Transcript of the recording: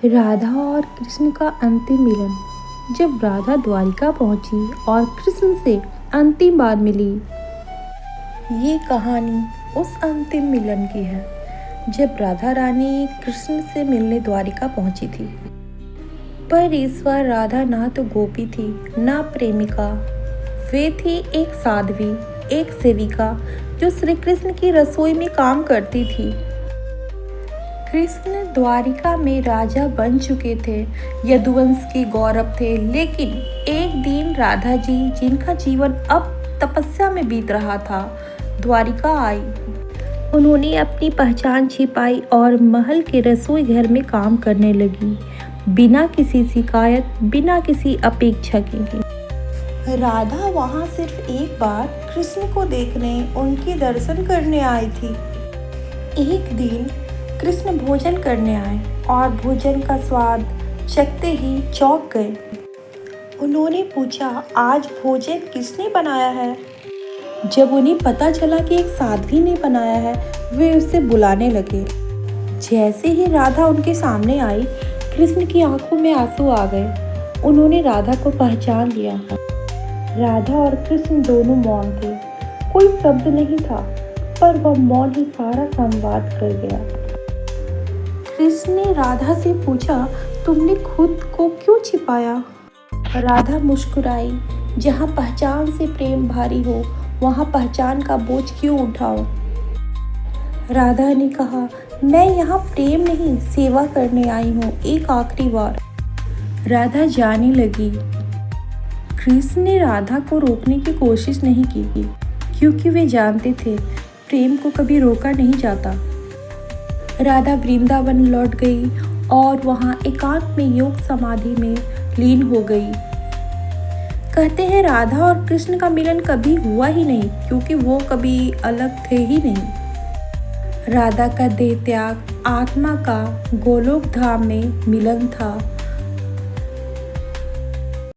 राधा और कृष्ण का अंतिम मिलन। जब राधा द्वारिका पहुंची और कृष्ण से अंतिम बार मिली। ये कहानी उस अंतिम मिलन की है जब राधा रानी कृष्ण से मिलने द्वारिका पहुंची थी। पर इस बार राधा ना तो गोपी थी ना प्रेमिका। वे थी एक साध्वी, एक सेविका जो श्री कृष्ण की रसोई में काम करती थी। कृष्ण द्वारिका में राजा बन चुके थे, यदुवंश के गौरव थे, लेकिन एक दिन राधा जी, जिनका जीवन अब तपस्या में बीत रहा था, द्वारिका आई। उन्होंने अपनी पहचान छिपाई और महल के रसोई घर में काम करने लगी, बिना किसी शिकायत, बिना किसी अपेक्षा के। राधा वहां सिर्फ एक बार कृष्ण को देखने, उनके दर्शन करने आई थी। एक दिन कृष्ण भोजन करने आए और भोजन का स्वाद चखते ही चौंक गए। उन्होंने पूछा, आज भोजन किसने बनाया है? जब उन्हें पता चला कि एक साध्वी ने बनाया है, वे उसे बुलाने लगे। जैसे ही राधा उनके सामने आई, कृष्ण की आंखों में आंसू आ गए। उन्होंने राधा को पहचान लिया। राधा और कृष्ण दोनों मौन थे। कोई शब्द नहीं था, पर वह मौन ही सारा संवाद कर गया। कृष्ण ने राधा से पूछा, तुमने खुद को क्यों छिपाया? राधा मुस्कुराई, जहाँ पहचान से प्रेम भारी हो, वहाँ पहचान का बोझ क्यों उठाओ? राधा ने कहा, मैं यहाँ प्रेम नहीं, सेवा करने आई हूँ, एक आखिरी बार। राधा जाने लगी। कृष्ण ने राधा को रोकने की कोशिश नहीं की, क्योंकि वे जानते थे प्रेम को कभी रोका नहीं जाता। राधा वृंदावन लौट गई और वहाँ एकांत में योग समाधि में लीन हो गई। कहते हैं राधा और कृष्ण का मिलन कभी हुआ ही नहीं, क्योंकि वो कभी अलग थे ही नहीं। राधा का देह त्याग आत्मा का गोलोक धाम में मिलन था